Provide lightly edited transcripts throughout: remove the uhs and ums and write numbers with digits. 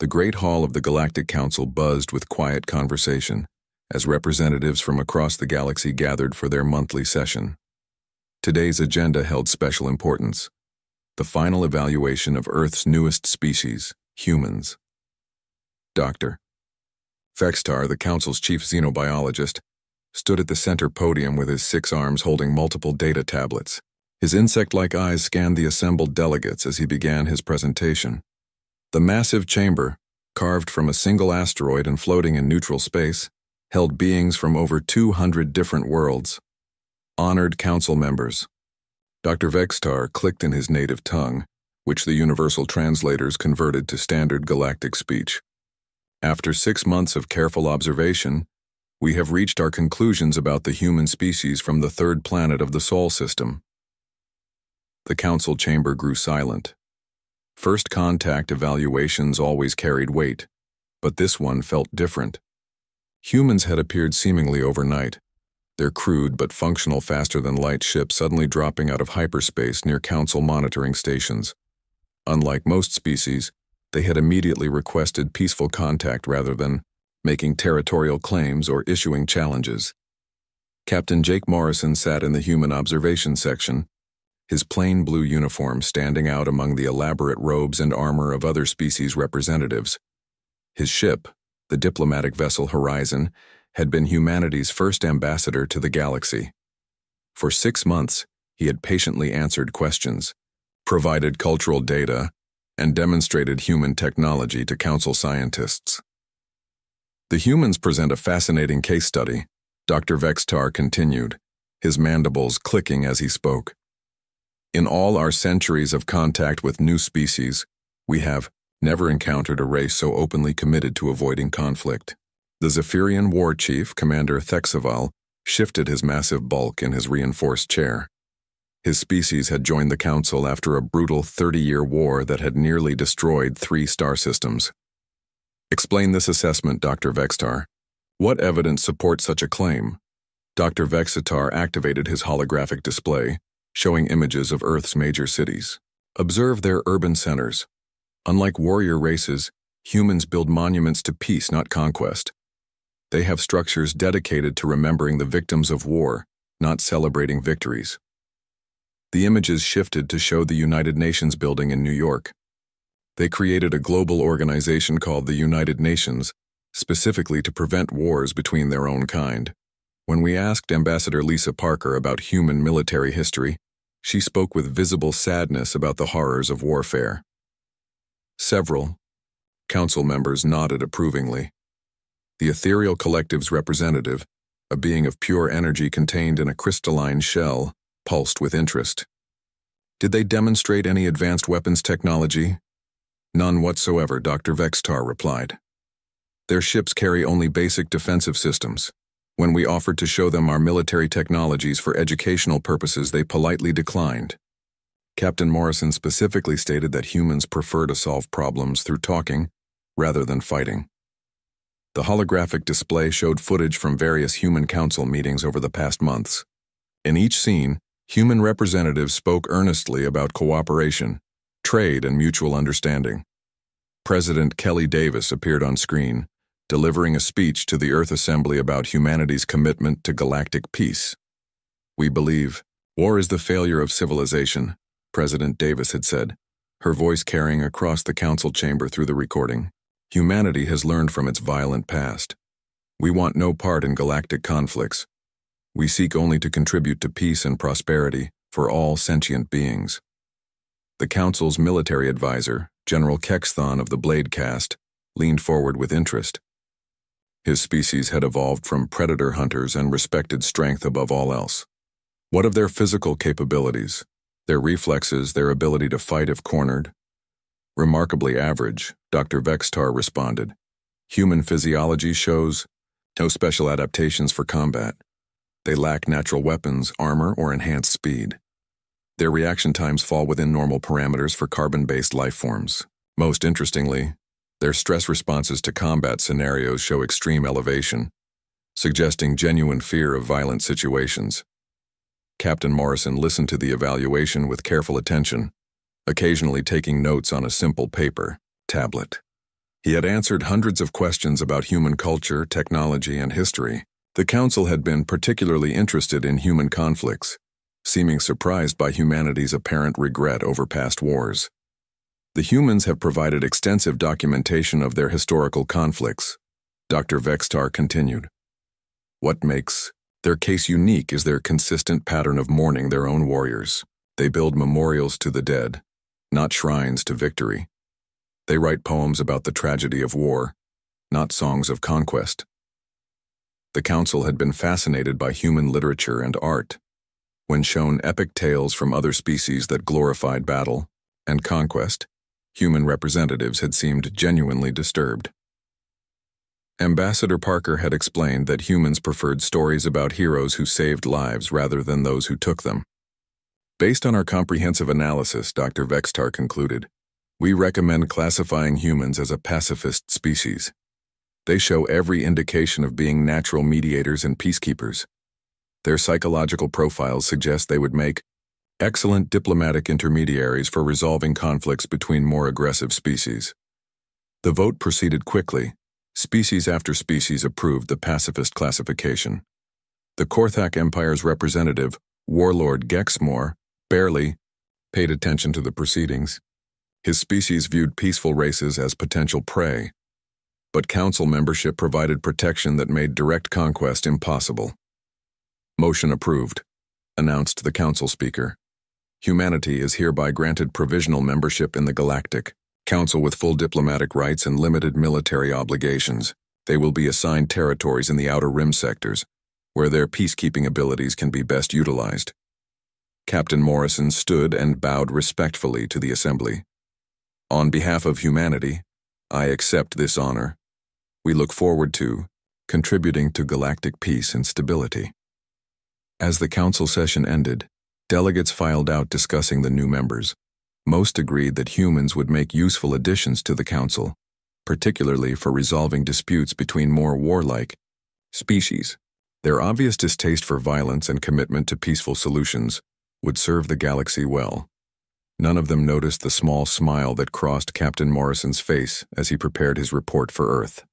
The Great Hall of the Galactic Council buzzed with quiet conversation as representatives from across the galaxy gathered for their monthly session. Today's agenda held special importance: the final evaluation of Earth's newest species, humans. Dr. Vextar, the Council's chief xenobiologist, stood at the center podium with his 6 arms holding multiple data tablets. His insect-like eyes scanned the assembled delegates as he began his presentation. The massive chamber, carved from a single asteroid and floating in neutral space, held beings from over 200 different worlds. Honored council members. Dr. Vextar clicked in his native tongue, which the universal translators converted to standard galactic speech. After 6 months of careful observation, we have reached our conclusions about the human species from the 3rd planet of the Sol system. The council chamber grew silent. First contact evaluations always carried weight, but this one felt different. Humans had appeared seemingly overnight, their crude but functional faster-than-light ships suddenly dropping out of hyperspace near council monitoring stations. Unlike most species, they had immediately requested peaceful contact rather than making territorial claims or issuing challenges. Captain Jake Morrison sat in the human observation section, his plain blue uniform standing out among the elaborate robes and armor of other species representatives. His ship, the diplomatic vessel Horizon, had been humanity's first ambassador to the galaxy. For 6 months, he had patiently answered questions, provided cultural data, and demonstrated human technology to council scientists. The humans present a fascinating case study, Dr. Vextar continued, his mandibles clicking as he spoke. In all our centuries of contact with new species, we have never encountered a race so openly committed to avoiding conflict. The Zephyrian war chief, Commander Thexaval, shifted his massive bulk in his reinforced chair. His species had joined the council after a brutal 30-year war that had nearly destroyed 3 star systems. Explain this assessment, Dr. Vextar. What evidence supports such a claim? Dr. Vextar activated his holographic display, showing images of Earth's major cities. Observe their urban centers. Unlike warrior races, humans build monuments to peace, not conquest. They have structures dedicated to remembering the victims of war, not celebrating victories. The images shifted to show the United Nations building in New York. They created a global organization called the United Nations, specifically to prevent wars between their own kind. When we asked Ambassador Lisa Parker about human military history, she spoke with visible sadness about the horrors of warfare. Several council members nodded approvingly. The Ethereal Collective's representative, a being of pure energy contained in a crystalline shell, pulsed with interest. Did they demonstrate any advanced weapons technology? None whatsoever, Dr. Vextar replied. Their ships carry only basic defensive systems. When we offered to show them our military technologies for educational purposes, they politely declined. Captain Morrison specifically stated that humans prefer to solve problems through talking rather than fighting. The holographic display showed footage from various human council meetings over the past months. In each scene, human representatives spoke earnestly about cooperation, trade, and mutual understanding. President Kelly Davis appeared on screen, delivering a speech to the Earth Assembly about humanity's commitment to galactic peace. We believe war is the failure of civilization, President Davis had said, her voice carrying across the council chamber through the recording. Humanity has learned from its violent past. We want no part in galactic conflicts. We seek only to contribute to peace and prosperity for all sentient beings. The council's military advisor, General Kexthon of the Blade Caste, leaned forward with interest. His species had evolved from predator hunters and respected strength above all else. What of their physical capabilities? Their reflexes, their ability to fight if cornered? Remarkably average, Dr. Vextar responded. Human physiology shows no special adaptations for combat. They lack natural weapons, armor, or enhanced speed. Their reaction times fall within normal parameters for carbon-based life forms. Most interestingly, their stress responses to combat scenarios show extreme elevation, suggesting genuine fear of violent situations. Captain Morrison listened to the evaluation with careful attention, occasionally taking notes on a simple paper tablet. He had answered hundreds of questions about human culture, technology, and history. The Council had been particularly interested in human conflicts, seeming surprised by humanity's apparent regret over past wars. The humans have provided extensive documentation of their historical conflicts, Dr. Vextar continued. What makes their case unique is their consistent pattern of mourning their own warriors. They build memorials to the dead, not shrines to victory. They write poems about the tragedy of war, not songs of conquest. The Council had been fascinated by human literature and art. When shown epic tales from other species that glorified battle and conquest, human representatives had seemed genuinely disturbed. Ambassador Parker had explained that humans preferred stories about heroes who saved lives rather than those who took them. Based on our comprehensive analysis, Dr. Vextar concluded, we recommend classifying humans as a pacifist species. They show every indication of being natural mediators and peacekeepers. Their psychological profiles suggest they would make excellent diplomatic intermediaries for resolving conflicts between more aggressive species. The vote proceeded quickly. Species after species approved the pacifist classification. The Korthak Empire's representative, Warlord Gexmore, barely paid attention to the proceedings. His species viewed peaceful races as potential prey, but Council membership provided protection that made direct conquest impossible. Motion approved, announced the Council speaker. Humanity is hereby granted provisional membership in the Galactic Council with full diplomatic rights and limited military obligations. They will be assigned territories in the Outer Rim sectors, where their peacekeeping abilities can be best utilized. Captain Morrison stood and bowed respectfully to the Assembly. On behalf of humanity, I accept this honor. We look forward to contributing to galactic peace and stability. As the Council session ended, delegates filed out discussing the new members. Most agreed that humans would make useful additions to the Council, particularly for resolving disputes between more warlike species. Their obvious distaste for violence and commitment to peaceful solutions would serve the galaxy well. None of them noticed the small smile that crossed Captain Morrison's face as he prepared his report for Earth.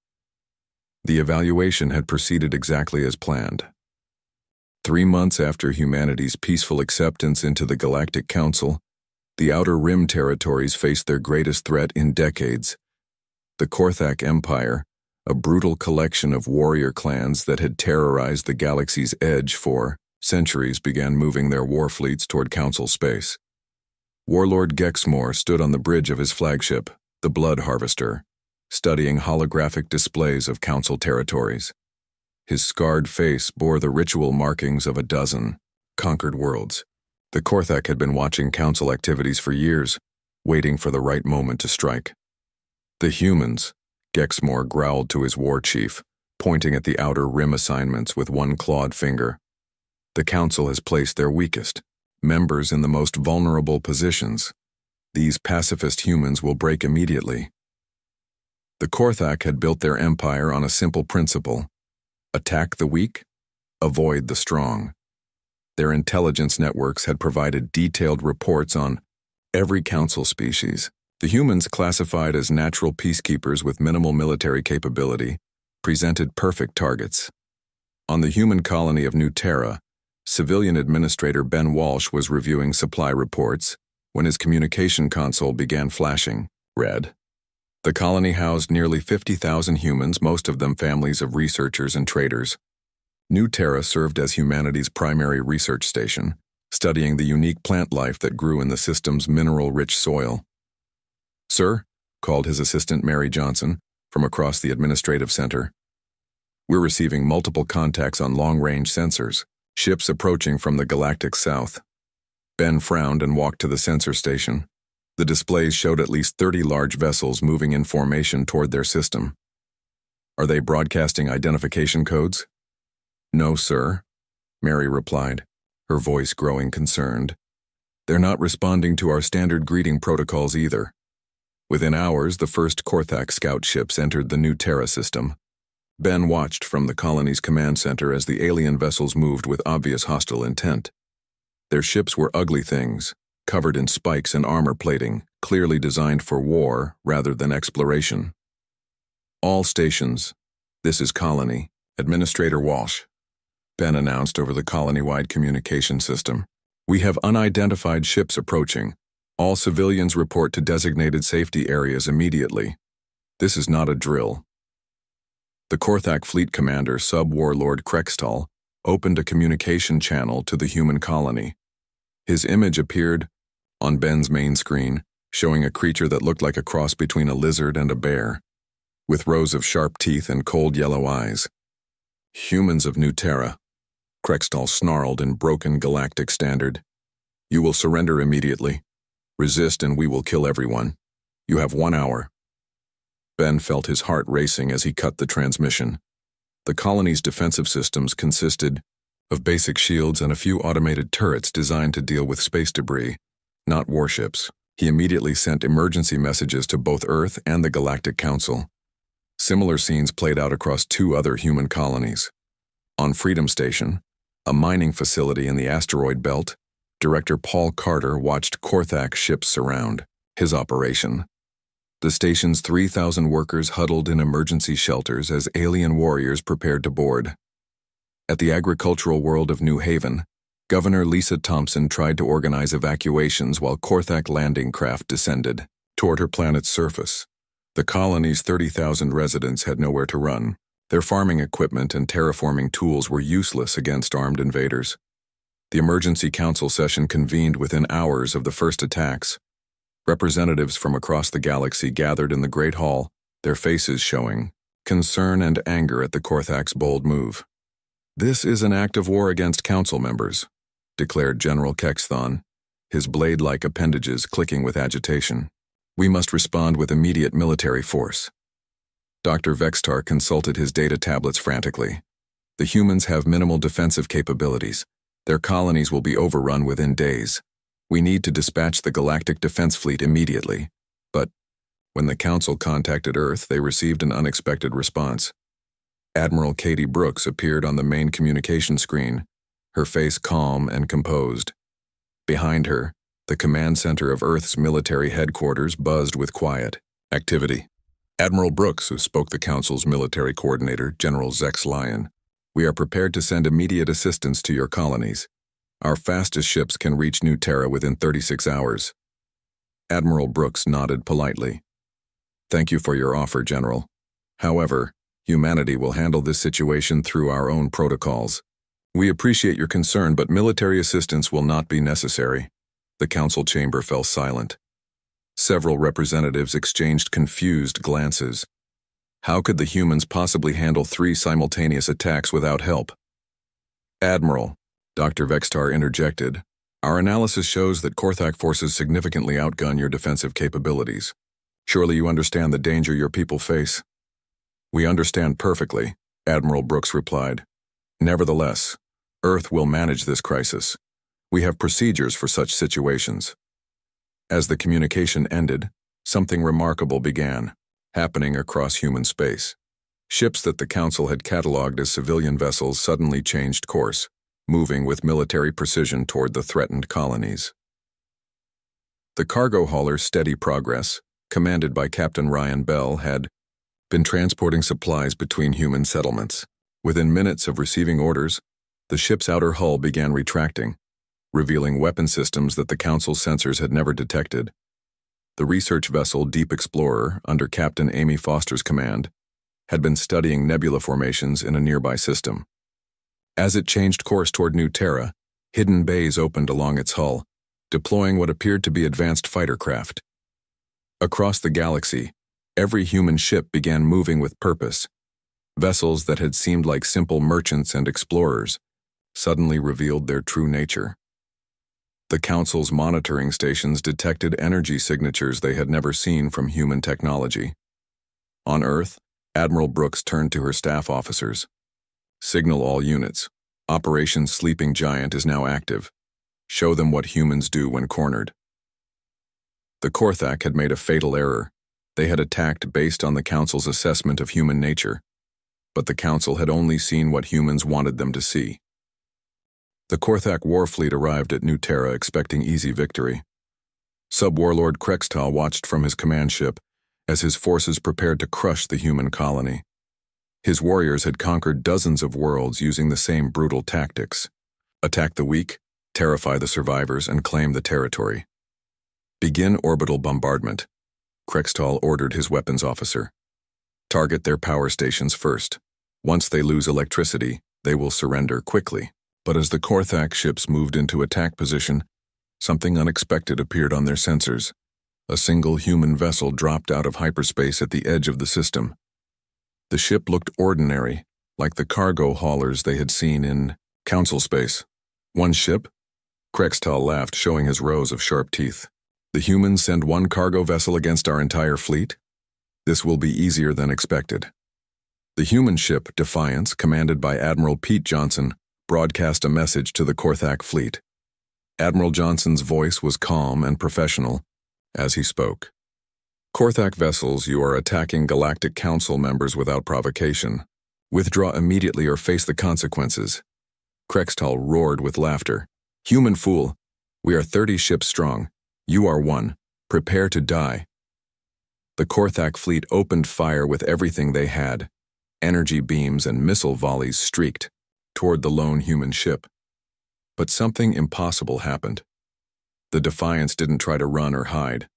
The evaluation had proceeded exactly as planned. 3 months after humanity's peaceful acceptance into the Galactic Council, the Outer Rim territories faced their greatest threat in decades. The Korthak Empire, a brutal collection of warrior clans that had terrorized the galaxy's edge for centuries, began moving their war fleets toward Council space. Warlord Gexmore stood on the bridge of his flagship, the Blood Harvester, studying holographic displays of Council territories. His scarred face bore the ritual markings of a dozen conquered worlds. The Korthak had been watching Council activities for years, waiting for the right moment to strike. The humans, Gexmore growled to his war chief, pointing at the Outer Rim assignments with one clawed finger. The Council has placed their weakest members in the most vulnerable positions. These pacifist humans will break immediately. The Korthak had built their empire on a simple principle: attack the weak, avoid the strong. Their intelligence networks had provided detailed reports on every Council species. The humans, classified as natural peacekeepers with minimal military capability, presented perfect targets. On the human colony of New Terra, Civilian Administrator Ben Walsh was reviewing supply reports when his communication console began flashing red. The colony housed nearly 50,000 humans, most of them families of researchers and traders. New Terra served as humanity's primary research station, studying the unique plant life that grew in the system's mineral-rich soil. "Sir," called his assistant Mary Johnson from across the administrative center. "We're receiving multiple contacts on long-range sensors, ships approaching from the galactic south." Ben frowned and walked to the sensor station. The displays showed at least 30 large vessels moving in formation toward their system. "Are they broadcasting identification codes?" "No, sir," Mary replied, her voice growing concerned. "They're not responding to our standard greeting protocols either." Within hours, the first Korthak scout ships entered the New Terra system. Ben watched from the colony's command center as the alien vessels moved with obvious hostile intent. Their ships were ugly things, covered in spikes and armor plating, clearly designed for war rather than exploration. All stations. This is Colony. Administrator Walsh. Ben announced over the colony-wide communication system. We have unidentified ships approaching. All civilians report to designated safety areas immediately. This is not a drill. The Korthak Fleet Commander, Sub-Warlord Krextal, opened a communication channel to the human colony. His image appeared on Ben's main screen, showing a creature that looked like a cross between a lizard and a bear, with rows of sharp teeth and cold yellow eyes. Humans of New Terra, Krextal snarled in broken galactic standard. You will surrender immediately. Resist and we will kill everyone. You have 1 hour. Ben felt his heart racing as he cut the transmission. The colony's defensive systems consisted of basic shields and a few automated turrets designed to deal with space debris, not warships. He immediately sent emergency messages to both Earth and the Galactic Council. Similar scenes played out across 2 other human colonies. On Freedom Station, a mining facility in the asteroid belt, Director Paul Carter watched Korthak ships surround his operation. The station's 3,000 workers huddled in emergency shelters as alien warriors prepared to board. At the agricultural world of New Haven, Governor Lisa Thompson tried to organize evacuations while Korthak landing craft descended toward her planet's surface. The colony's 30,000 residents had nowhere to run. Their farming equipment and terraforming tools were useless against armed invaders. The emergency council session convened within hours of the first attacks. Representatives from across the galaxy gathered in the Great Hall, their faces showing concern and anger at the Korthak's bold move. This is an act of war against council members, declared General Kexthon, his blade-like appendages clicking with agitation. We must respond with immediate military force. Dr. Vextar consulted his data tablets frantically. The humans have minimal defensive capabilities. Their colonies will be overrun within days. We need to dispatch the Galactic Defense Fleet immediately. But when the Council contacted Earth, they received an unexpected response. Admiral Katie Brooks appeared on the main communication screen, her face calm and composed. Behind her, the command center of Earth's military headquarters buzzed with quiet activity. Admiral Brooks, who spoke the Council's military coordinator, General Zex Lyon, we are prepared to send immediate assistance to your colonies. Our fastest ships can reach New Terra within 36 hours. Admiral Brooks nodded politely. Thank you for your offer, General. However, humanity will handle this situation through our own protocols. We appreciate your concern, but military assistance will not be necessary. The council chamber fell silent. Several representatives exchanged confused glances. How could the humans possibly handle 3 simultaneous attacks without help? Admiral, Dr. Vextar interjected, our analysis shows that Korthak forces significantly outgun your defensive capabilities. Surely you understand the danger your people face. We understand perfectly, Admiral Brooks replied. Nevertheless, Earth will manage this crisis. We have procedures for such situations. As the communication ended, something remarkable began, happening across human space. Ships that the Council had catalogued as civilian vessels suddenly changed course, moving with military precision toward the threatened colonies. The cargo hauler's steady progress, commanded by Captain Ryan Bell, had been transporting supplies between human settlements. Within minutes of receiving orders, the ship's outer hull began retracting, revealing weapon systems that the Council's sensors had never detected. The research vessel Deep Explorer, under Captain Amy Foster's command, had been studying nebula formations in a nearby system. As it changed course toward New Terra, hidden bays opened along its hull, deploying what appeared to be advanced fighter craft. Across the galaxy, every human ship began moving with purpose. Vessels that had seemed like simple merchants and explorers suddenly revealed their true nature. The Council's monitoring stations detected energy signatures they had never seen from human technology. On Earth, Admiral Brooks turned to her staff officers. Signal all units. Operation Sleeping Giant is now active. Show them what humans do when cornered. The Korthak had made a fatal error. They had attacked based on the Council's assessment of human nature. But the Council had only seen what humans wanted them to see. The Korthak war fleet arrived at New Terra expecting easy victory. Sub-Warlord Krextal watched from his command ship, as his forces prepared to crush the human colony. His warriors had conquered dozens of worlds using the same brutal tactics. Attack the weak, terrify the survivors, and claim the territory. Begin orbital bombardment, Krextal ordered his weapons officer. Target their power stations first. Once they lose electricity, they will surrender quickly. But as the Korthak ships moved into attack position, something unexpected appeared on their sensors. A single human vessel dropped out of hyperspace at the edge of the system. The ship looked ordinary, like the cargo haulers they had seen in Council space. One ship? Krextal laughed, showing his rows of sharp teeth. The humans send one cargo vessel against our entire fleet? This will be easier than expected. The human ship, Defiance, commanded by Admiral Pete Johnson, broadcast a message to the Korthak fleet. Admiral Johnson's voice was calm and professional as he spoke. Korthak vessels, you are attacking Galactic Council members without provocation. Withdraw immediately or face the consequences. Krextal roared with laughter. Human fool, we are 30 ships strong. You are one. Prepare to die. The Korthak fleet opened fire with everything they had. Energy beams and missile volleys streaked toward the lone human ship. But something impossible happened. The Defiance didn't try to run or hide.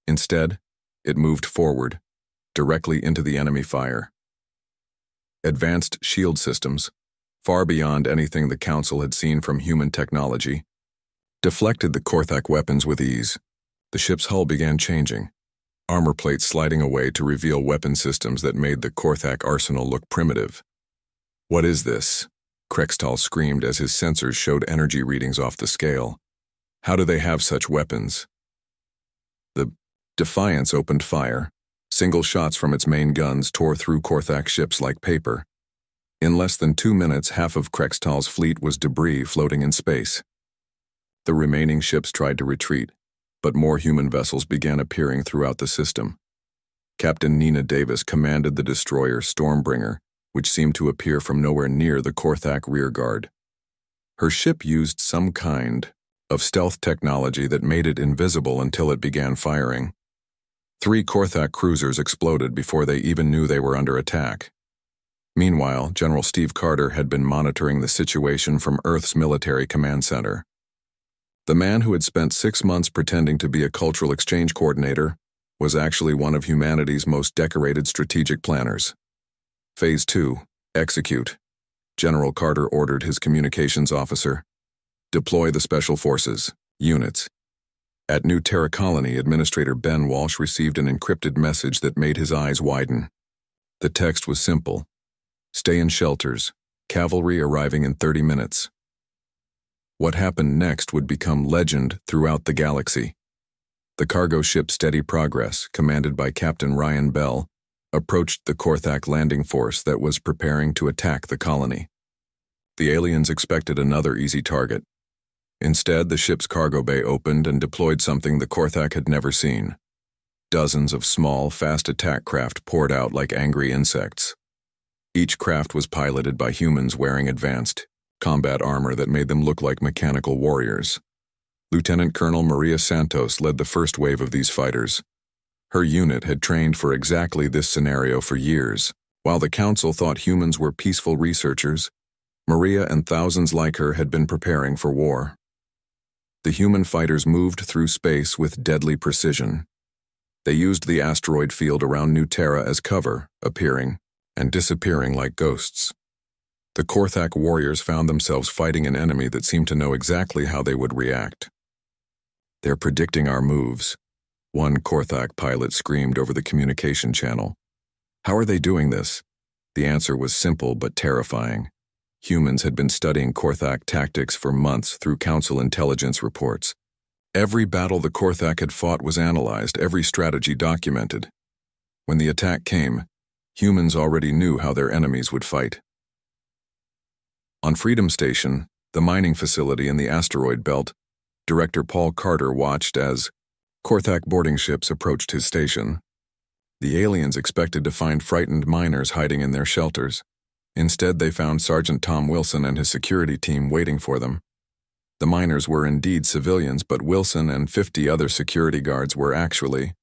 Instead, it moved forward, directly into the enemy fire. Advanced shield systems, far beyond anything the Council had seen from human technology, deflected the Korthak weapons with ease. The ship's hull began changing, armor plates sliding away to reveal weapon systems that made the Korthak arsenal look primitive. What is this? Krextal screamed as his sensors showed energy readings off the scale. How do they have such weapons? The Defiance opened fire. Single shots from its main guns tore through Korthak ships like paper. In less than 2 minutes, half of Krextal's fleet was debris floating in space. The remaining ships tried to retreat, but more human vessels began appearing throughout the system. Captain Nina Davis commanded the destroyer Stormbringer, which seemed to appear from nowhere near the Korthak rearguard. Her ship used some kind of stealth technology that made it invisible until it began firing. 3 Korthak cruisers exploded before they even knew they were under attack. Meanwhile, General Steve Carter had been monitoring the situation from Earth's military command center. The man who had spent 6 months pretending to be a cultural exchange coordinator was actually one of humanity's most decorated strategic planners. Phase 2, execute. General Carter ordered his communications officer. Deploy the Special Forces, units. At New Terra Colony, Administrator Ben Walsh received an encrypted message that made his eyes widen. The text was simple. Stay in shelters. Cavalry arriving in 30 minutes. What happened next would become legend throughout the galaxy. The cargo ship Steady Progress, commanded by Captain Ryan Bell, approached the Korthak landing force that was preparing to attack the colony. The aliens expected another easy target. Instead, the ship's cargo bay opened and deployed something the Korthak had never seen. Dozens of small, fast attack craft poured out like angry insects. Each craft was piloted by humans wearing advanced combat armor that made them look like mechanical warriors. Lieutenant Colonel Maria Santos led the first wave of these fighters. Her unit had trained for exactly this scenario for years. While the Council thought humans were peaceful researchers, Maria and thousands like her had been preparing for war. The human fighters moved through space with deadly precision. They used the asteroid field around New Terra as cover, appearing and disappearing like ghosts. The Korthak warriors found themselves fighting an enemy that seemed to know exactly how they would react. They're predicting our moves, one Korthak pilot screamed over the communication channel. How are they doing this? The answer was simple but terrifying. Humans had been studying Korthak tactics for months through Council intelligence reports. Every battle the Korthak had fought was analyzed, every strategy documented. When the attack came, humans already knew how their enemies would fight. On Freedom Station, the mining facility in the asteroid belt, Director Paul Carter watched as Korthak boarding ships approached his station. The aliens expected to find frightened miners hiding in their shelters. Instead, they found Sergeant Tom Wilson and his security team waiting for them. The miners were indeed civilians, but Wilson and 50 other security guards were actually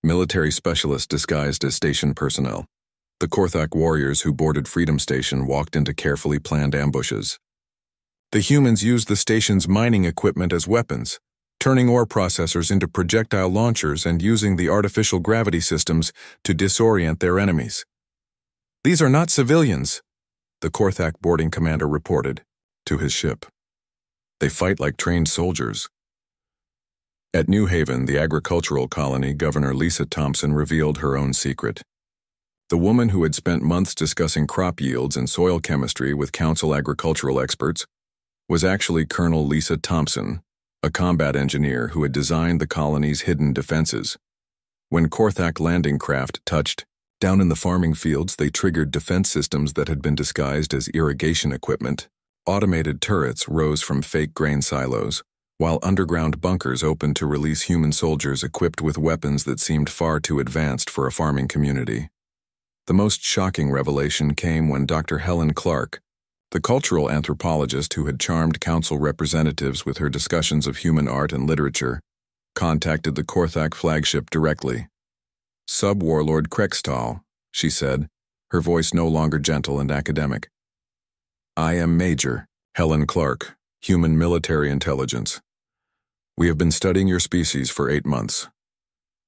military specialists disguised as station personnel. The Korthak warriors who boarded Freedom Station walked into carefully planned ambushes. The humans used the station's mining equipment as weapons, turning ore processors into projectile launchers and using the artificial gravity systems to disorient their enemies. "These are not civilians," the Korthak boarding commander reported to his ship. "They fight like trained soldiers." At New Haven, the agricultural colony, Governor Lisa Thompson revealed her own secret. The woman who had spent months discussing crop yields and soil chemistry with council agricultural experts was actually Colonel Lisa Thompson, a combat engineer who had designed the colony's hidden defenses. When Korthak landing craft touched down in the farming fields, they triggered defense systems that had been disguised as irrigation equipment. Automated turrets rose from fake grain silos, while underground bunkers opened to release human soldiers equipped with weapons that seemed far too advanced for a farming community. The most shocking revelation came when Dr. Helen Clark, the cultural anthropologist who had charmed council representatives with her discussions of human art and literature, contacted the Korthak flagship directly. "Sub-Warlord Krextal," she said, her voice no longer gentle and academic. "I am Major Helen Clark, Human Military Intelligence. We have been studying your species for 8 months.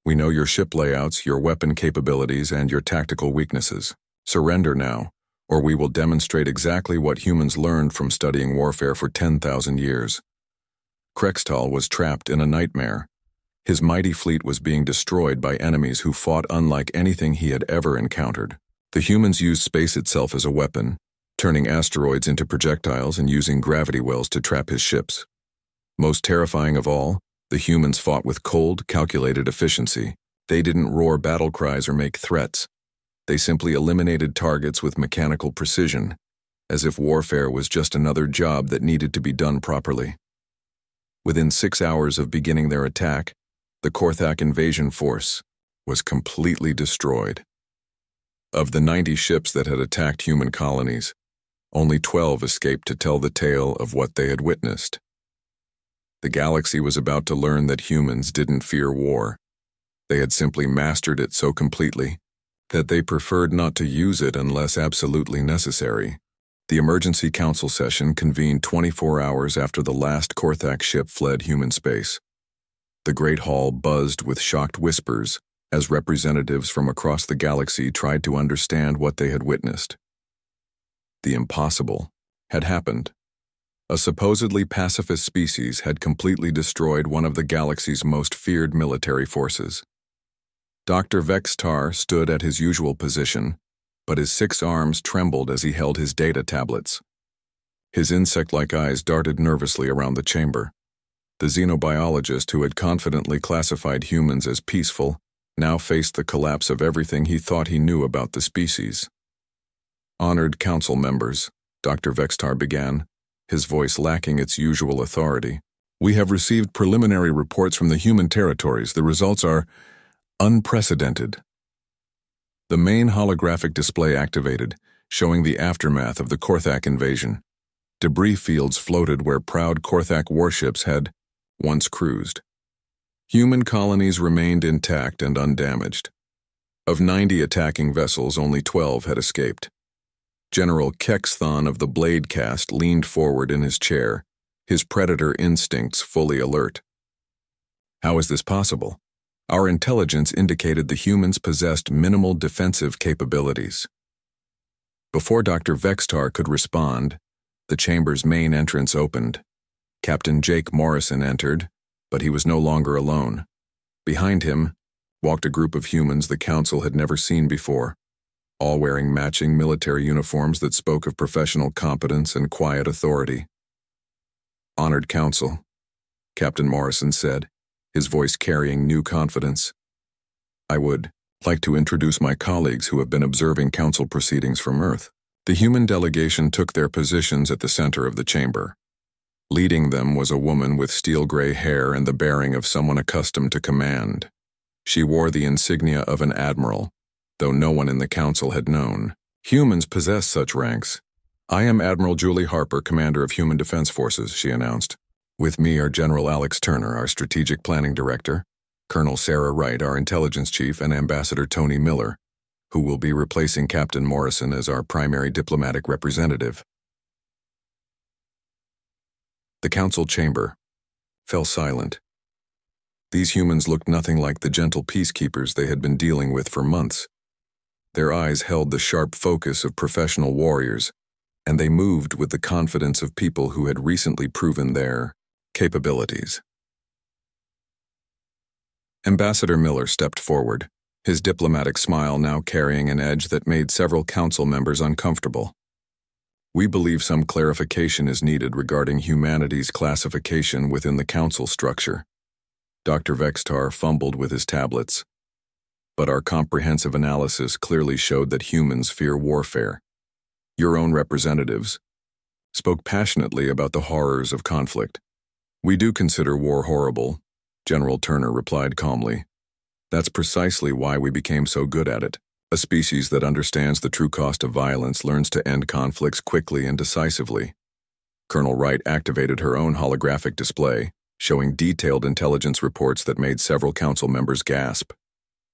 We know your ship layouts, your weapon capabilities, and your tactical weaknesses. Surrender now, or we will demonstrate exactly what humans learned from studying warfare for 10,000 years." Krextal was trapped in a nightmare. His mighty fleet was being destroyed by enemies who fought unlike anything he had ever encountered. The humans used space itself as a weapon, turning asteroids into projectiles and using gravity wells to trap his ships. Most terrifying of all, the humans fought with cold, calculated efficiency. They didn't roar battle cries or make threats. They simply eliminated targets with mechanical precision, as if warfare was just another job that needed to be done properly. Within 6 hours of beginning their attack, the Korthak invasion force was completely destroyed. Of the 90 ships that had attacked human colonies, only 12 escaped to tell the tale of what they had witnessed. The galaxy was about to learn that humans didn't fear war. They had simply mastered it so completely that they preferred not to use it unless absolutely necessary. The emergency council session convened 24 hours after the last Korthak ship fled human space. The Great Hall buzzed with shocked whispers as representatives from across the galaxy tried to understand what they had witnessed. The impossible had happened. A supposedly pacifist species had completely destroyed one of the galaxy's most feared military forces. Dr. Vextar stood at his usual position, but his 6 arms trembled as he held his data tablets. His insect-like eyes darted nervously around the chamber. The xenobiologist who had confidently classified humans as peaceful now faced the collapse of everything he thought he knew about the species. "Honored council members," Dr. Vextar began, his voice lacking its usual authority. "We have received preliminary reports from the human territories. The results are unprecedented." The main holographic display activated, showing the aftermath of the Korthak invasion. Debris fields floated where proud Korthak warships had once cruised. Human colonies remained intact and undamaged. Of 90 attacking vessels, only 12 had escaped. General Kexthon of the Blade Caste leaned forward in his chair, his predator instincts fully alert. "How is this possible? Our intelligence indicated the humans possessed minimal defensive capabilities." Before Dr. Vextar could respond, the chamber's main entrance opened. Captain Jake Morrison entered, but he was no longer alone. Behind him walked a group of humans the council had never seen before, all wearing matching military uniforms that spoke of professional competence and quiet authority. "Honored Council," Captain Morrison said, his voice carrying new confidence. "I would like to introduce my colleagues who have been observing council proceedings from Earth." The human delegation took their positions at the center of the chamber. Leading them was a woman with steel-gray hair and the bearing of someone accustomed to command. She wore the insignia of an admiral, though no one in the council had known. Humans possess such ranks. "I am Admiral Julie Harper, Commander of Human Defense Forces," she announced. "With me are General Alex Turner, our Strategic Planning Director, Colonel Sarah Wright, our intelligence chief, and Ambassador Tony Miller, who will be replacing Captain Morrison as our primary diplomatic representative. The council chamber fell silent. These humans looked nothing like the gentle peacekeepers they had been dealing with for months. Their eyes held the sharp focus of professional warriors, and they moved with the confidence of people who had recently proven their capabilities. Ambassador Miller stepped forward, his diplomatic smile now carrying an edge that made several council members uncomfortable. We believe some clarification is needed regarding humanity's classification within the council structure. Dr. Vextar fumbled with his tablets. But our comprehensive analysis clearly showed that humans fear warfare. Your own representatives spoke passionately about the horrors of conflict. We do consider war horrible, General Turner replied calmly. That's precisely why we became so good at it. A species that understands the true cost of violence learns to end conflicts quickly and decisively. Colonel Wright activated her own holographic display, showing detailed intelligence reports that made several council members gasp.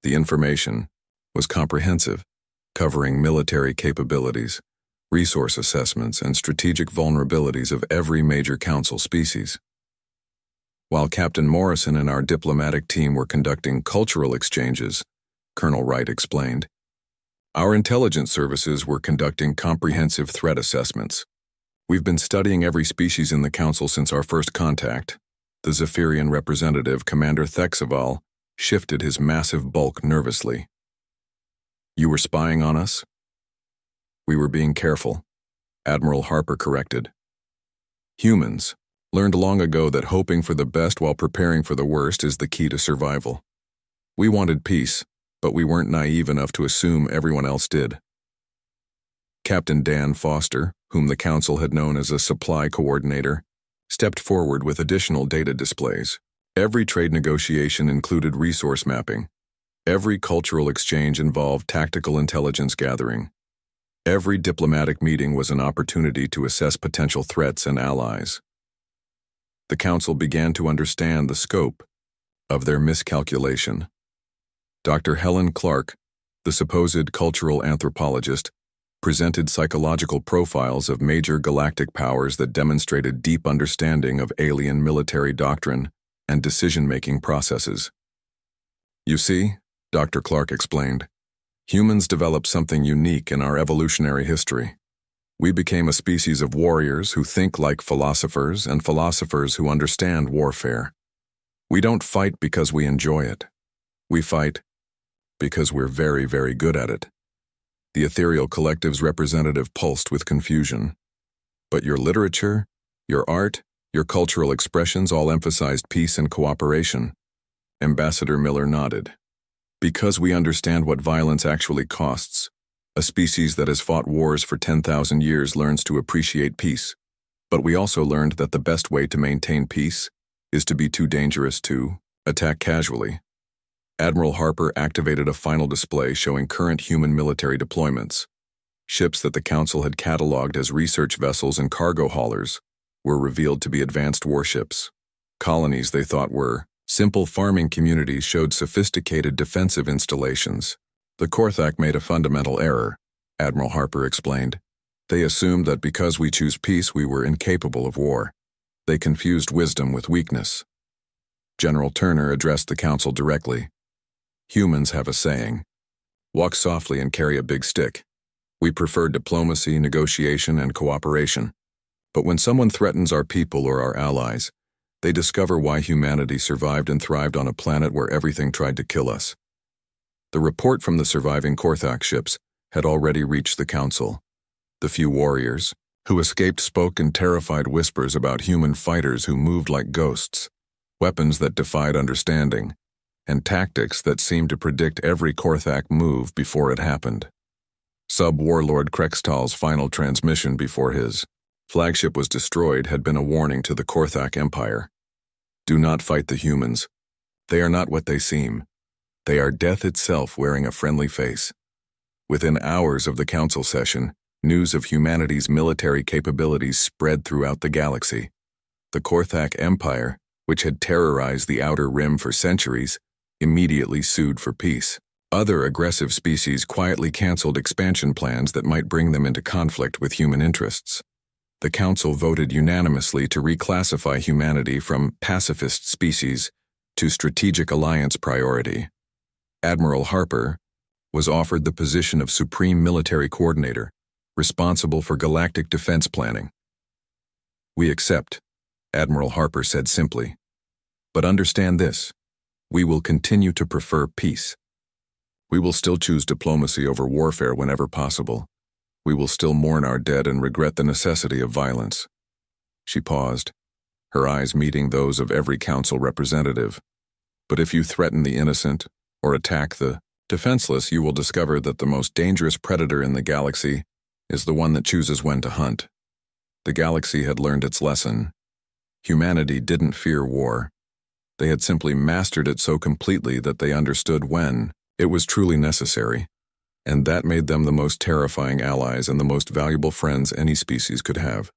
The information was comprehensive, covering military capabilities, resource assessments, and strategic vulnerabilities of every major council species. While Captain Morrison and our diplomatic team were conducting cultural exchanges, Colonel Wright explained, our intelligence services were conducting comprehensive threat assessments. We've been studying every species in the council since our first contact. The Zephyrian representative, Commander Thexaval, shifted his massive bulk nervously. You were spying on us? We were being careful, Admiral Harper corrected. Humans learned long ago that hoping for the best while preparing for the worst is the key to survival. We wanted peace, but we weren't naive enough to assume everyone else did. Captain Dan Foster, whom the council had known as a supply coordinator, stepped forward with additional data displays. Every trade negotiation included resource mapping. Every cultural exchange involved tactical intelligence gathering. Every diplomatic meeting was an opportunity to assess potential threats and allies. The council began to understand the scope of their miscalculation. Dr. Helen Clark, the supposed cultural anthropologist, presented psychological profiles of major galactic powers that demonstrated deep understanding of alien military doctrine and decision-making processes. You see, Dr. Clark explained, humans developed something unique in our evolutionary history. We became a species of warriors who think like philosophers and philosophers who understand warfare. We don't fight because we enjoy it. We fight because we're very, very good at it. The ethereal collective's representative pulsed with confusion. But your literature, your art, your cultural expressions all emphasized peace and cooperation. Ambassador Miller nodded. Because we understand what violence actually costs. A species that has fought wars for 10,000 years learns to appreciate peace. But we also learned that the best way to maintain peace is to be too dangerous to attack casually. Admiral Harper activated a final display showing current human military deployments. Ships that the Council had cataloged as research vessels and cargo haulers were revealed to be advanced warships. Colonies they thought were simple farming communities showed sophisticated defensive installations. The Korthak made a fundamental error, Admiral Harper explained. They assumed that because we choose peace we were incapable of war. They confused wisdom with weakness. General Turner addressed the Council directly. Humans have a saying, walk softly and carry a big stick. We prefer diplomacy, negotiation, and cooperation. But when someone threatens our people or our allies, they discover why humanity survived and thrived on a planet where everything tried to kill us. The report from the surviving Korthak ships had already reached the Council. The few warriors who escaped spoke in terrified whispers about human fighters who moved like ghosts, weapons that defied understanding, and tactics that seemed to predict every Korthak move before it happened. Sub-Warlord Krextal's final transmission before his flagship was destroyed had been a warning to the Korthak Empire. Do not fight the humans. They are not what they seem. They are death itself wearing a friendly face. Within hours of the Council session, news of humanity's military capabilities spread throughout the galaxy. The Korthak Empire, which had terrorized the Outer Rim for centuries, immediately sued for peace. Other aggressive species quietly canceled expansion plans that might bring them into conflict with human interests. The Council voted unanimously to reclassify humanity from pacifist species to strategic alliance priority. Admiral Harper was offered the position of Supreme Military Coordinator, responsible for galactic defense planning. "We accept," Admiral Harper said simply. "But understand this, we will continue to prefer peace. We will still choose diplomacy over warfare whenever possible. We will still mourn our dead and regret the necessity of violence." She paused, her eyes meeting those of every council representative. "But if you threaten the innocent or attack the defenseless, you will discover that the most dangerous predator in the galaxy is the one that chooses when to hunt." The galaxy had learned its lesson. Humanity didn't fear war. They had simply mastered it so completely that they understood when it was truly necessary, and that made them the most terrifying allies and the most valuable friends any species could have.